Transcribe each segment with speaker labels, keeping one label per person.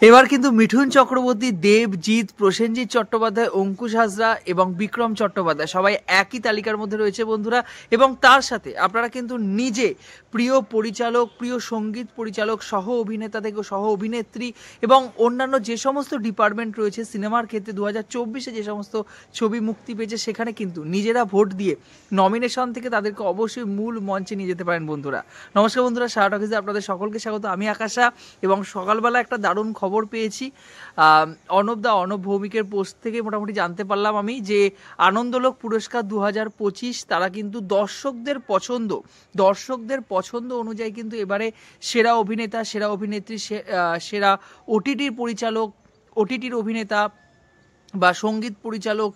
Speaker 1: এবার কিন্তু মিঠুন চক্রবর্তী, দেবজিৎ, প্রসেনজিৎ চট্টোপাধ্যায়, অঙ্কুশ হাজরা এবং বিক্রম চট্টোপাধ্যায় সবাই একই তালিকার মধ্যে রয়েছে বন্ধুরা। এবং তার সাথে আপনারা কিন্তু নিজে প্রিয় পরিচালক, প্রিয় সঙ্গীত পরিচালক, সহ অভিনেতা থেকে সহ অভিনেত্রী এবং অন্যান্য যে সমস্ত ডিপার্টমেন্ট রয়েছে সিনেমার ক্ষেত্রে 2024-এ যে সমস্ত ছবি মুক্তি পেয়েছে সেখানে কিন্তু নিজেরা ভোট দিয়ে নমিনেশন থেকে তাদেরকে অবশ্যই মূল মঞ্চে নিয়ে যেতে পারেন বন্ধুরা। নমস্কার বন্ধুরা, সারা টকিজে আপনাদের সকলকে স্বাগত। আমি আকাশা এবং সকালবেলা একটা দারুণ খবর পেয়েছি। অর্ণব ভৌমিকের পোস্ট থেকে মোটামুটি জানতে পারলাম আমি যে আনন্দলোক পুরস্কার 2025 তারা কিন্তু দর্শকদের পছন্দ অনুযায়ী কিন্তু এবারে সেরা অভিনেতা, সেরা অভিনেত্রী, সেরা ওটিটির পরিচালক, ওটিটির অভিনেতা বা সঙ্গীত পরিচালক,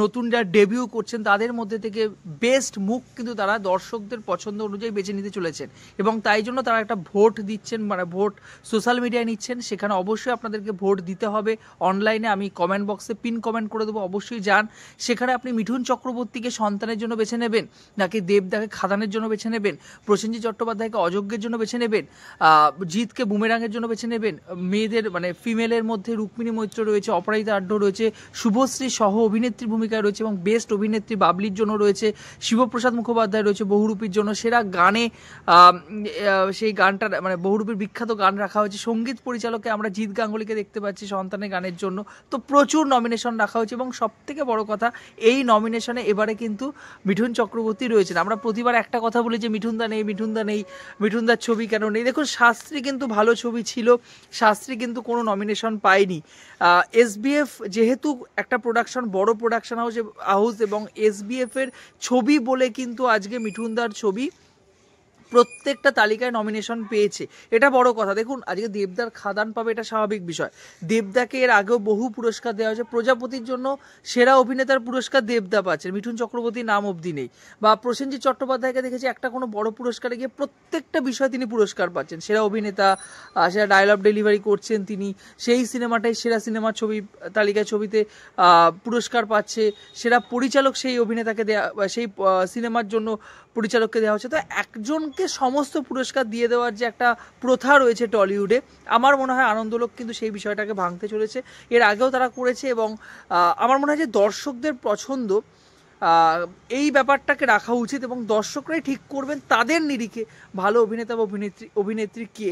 Speaker 1: নতুন যারা ডেবিউ করছেন তাদের মধ্যে থেকে বেস্ট মুখ কিন্তু তারা দর্শকদের পছন্দ অনুযায়ী বেছে নিতে চলেছেন। এবং তাই জন্য তারা একটা ভোট দিচ্ছেন, মানে ভোট সোশ্যাল মিডিয়ায় নিচ্ছেন। সেখানে অবশ্যই আপনাদেরকে ভোট দিতে হবে অনলাইনে। আমি কমেন্ট বক্সে পিন কমেন্ট করে দেবো, অবশ্যই যান। সেখানে আপনি মিঠুন চক্রবর্তীকে সন্তানের জন্য বেছে নেবেন, নাকি দেবদাকে খাদানের জন্য বেছে নেবেন, প্রসেনজিৎ চট্টোপাধ্যায়কে অযোগ্যের জন্য বেছে নেবেন, জিতকে বুমেরাঙের জন্য বেছে নেবেন, মেয়েদের মানে ফিমেলের মধ্যে রুক্মিণী মৈত্র রয়েছে, অপরাজিতা আড্ড রয়েছে, শুভশ্রী সহ অভিনেত্রীর ভূমিকায় রয়েছে এবং বেস্ট অভিনেত্রী বাবলির জন্য রয়েছে, শিবপ্রসাদ মুখোপাধ্যায় রয়েছে বহুরূপীর জন্য, সেরা গানে সেই গানটা মানে বহুরূপীর বিখ্যাত গান রাখা হয়েছে। সঙ্গীত পরিচালকে আমরা জিৎ গাঙ্গুলিকে দেখতে পাচ্ছি সন্তানের গানের জন্য। তো প্রচুর নমিনেশন রাখা হয়েছে এবং সব থেকে বড় কথা এই নমিনেশনে এবারে কিন্তু মিঠুন চক্রবর্তী রয়েছেন। আমরা প্রতিবার একটা কথা বলি যে মিঠুনদা নেই, মিঠুনদার ছবি কেন নেই। দেখুন, শাস্ত্রী কিন্তু ভালো ছবি ছিল, শাস্ত্রী কিন্তু কোনো নমিনেশন পায়নি। এসবিএফ যেহেতু একটা বড় প্রোডাকশন হাউস এবং এসবিএফ এর ছবি বলে কিন্তু আজকে মিঠুনদার ছবি প্রত্যেকটা তালিকায় নমিনেশন পেয়েছে, এটা বড় কথা। দেখুন, আজকে দেবদার খাদান পাবে, এটা স্বাভাবিক বিষয়। দেবদাকে এর আগেও বহু পুরস্কার দেওয়া হয়েছে। প্রজাপতির জন্য সেরা অভিনেতার পুরস্কার দেবদা পাচ্ছেন, মিঠুন চক্রবর্তীর নাম অবধি নেই। বা প্রসেনজিৎ চট্টোপাধ্যায়কে দেখেছি একটা কোনো বড় পুরস্কারে গিয়ে প্রত্যেকটা বিষয়ে তিনি পুরস্কার পাচ্ছেন। সেরা অভিনেতা, সেরা ডায়লগ ডেলিভারি করছেন তিনি, সেই সিনেমাটাই সেরা সিনেমার ছবিতে পুরস্কার পাচ্ছে। সেরা পরিচালক সেই অভিনেতাকে দেওয়া, সেই সিনেমার জন্য পরিচালককে দেওয়া হচ্ছে। তো একজনকে সমস্ত পুরস্কার দিয়ে দেওয়ার যে একটা প্রথা রয়েছে টলিউডে, আমার মনে হয় আনন্দলোক কিন্তু সেই বিষয়টাকে ভাঙতে চলেছে। এর আগেও তারা করেছে এবং আমার মনে হয় যে দর্শকদের পছন্দ এই ব্যাপারটাকে রাখা উচিত এবং দর্শকরাই ঠিক করবেন তাদের নিরিখে ভালো অভিনেতা বা অভিনেত্রী কে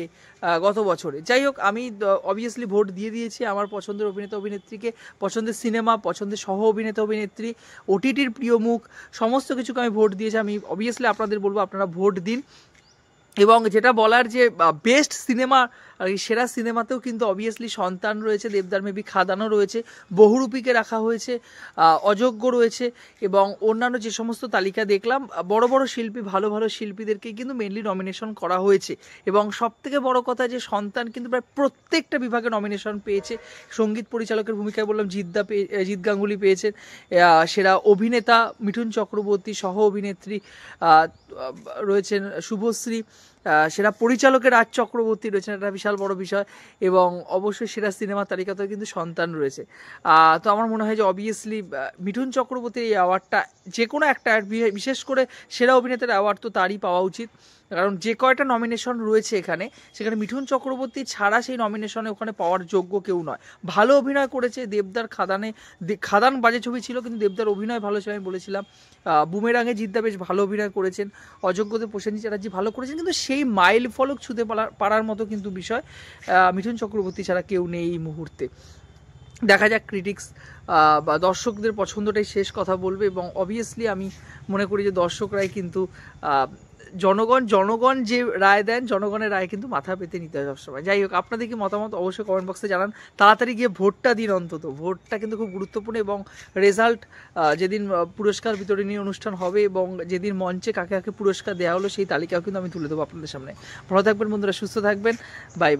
Speaker 1: গত বছরে। যাই হোক, আমি অবভিয়াসলি ভোট দিয়ে দিয়েছি আমার পছন্দের অভিনেতা অভিনেত্রীকে, পছন্দের সিনেমা, পছন্দের সহ অভিনেতা অভিনেত্রী, ওটিটির প্রিয় মুখ, সমস্ত কিছুকে আমি ভোট দিয়েছি। আমি অবভিয়াসলি আপনাদের বলবো আপনারা ভোট দিন। এবং যেটা বলার যে বেস্ট সিনেমা, সেরা সিনেমাতেও কিন্তু অবভিয়াসলি সন্তান রয়েছে, দেবদার মেবি খাদানও রয়েছে, বহুরূপীকে রাখা হয়েছে, অযোগ্য রয়েছে এবং অন্যান্য যে সমস্ত তালিকা দেখলাম বড় বড় শিল্পী, ভালো ভালো শিল্পীদেরকে কিন্তু মেনলি নমিনেশন করা হয়েছে। এবং সব থেকে বড় কথা যে সন্তান কিন্তু প্রায় প্রত্যেকটা বিভাগে নমিনেশন পেয়েছে। সঙ্গীত পরিচালকের ভূমিকায় বললাম জিৎ গাঙ্গুলি পেয়েছেন, সেরা অভিনেতা মিঠুন চক্রবর্তী, সহ অভিনেত্রী রয়েছেন শুভশ্রী, সেরা পরিচালকের রাজ চক্রবর্তী রয়েছেন, এটা বিশাল বড় বিষয়। এবং অবশ্যই সেরা সিনেমা তালিকাতেও কিন্তু সন্তান রয়েছে। তো আমার মনে হয় যে অবভিয়াসলি মিঠুন চক্রবর্তীর এই অ্যাওয়ার্ডটা যে কোনো একটা, বিশেষ করে সেরা অভিনেতার অ্যাওয়ার্ড তো তারই পাওয়া উচিত। কারণ যে কয়টা নমিনেশন রয়েছে এখানে, সেখানে মিঠুন চক্রবর্তী ছাড়া সেই নমিনেশনে ওখানে পাওয়ার যোগ্য কেউ নয়। ভালো অভিনয় করেছে দেবদার খাদান বাজে ছবি ছিল কিন্তু দেবদার অভিনয় ভালো ছিল, আমি বলেছিলাম। বুমেরাঙে জিদ্দা বেশ ভালো অভিনয় করেছেন, অযোগ্যতে প্রসেনজিৎ চ্যাটার্জি ভালো করেছেন, কিন্তু সেই মাইল ফলক ছুঁতে পারার মতো কিন্তু বিষয় মিঠুন চক্রবর্তী ছাড়া কেউ নেই এই মুহূর্তে। দেখা যাক ক্রিটিক্স বা দর্শকদের পছন্দটাই শেষ কথা বলবে। এবং অবভিয়াসলি আমি মনে করি যে দর্শকরাই কিন্তু জনগণ যে রায় দেন, জনগণের রায় কিন্তু মাথা পেতে নিতে হয় সবসময়। যাই হোক, আপনাদের কি মতামত অবশ্যই কমেন্ট বক্সে জানান। তাড়াতাড়ি গিয়ে ভোটটা দিন, অন্তত ভোটটা কিন্তু খুব গুরুত্বপূর্ণ। এবং রেজাল্ট যেদিন পুরস্কার বিতরণী অনুষ্ঠান হবে এবং যেদিন মঞ্চে কাকে কাকে পুরস্কার দেওয়া হলো সেই তালিকাও কিন্তু আমি তুলে দেবো আপনাদের সামনে। ভালো থাকবেন বন্ধুরা, সুস্থ থাকবেন, বাই বাই।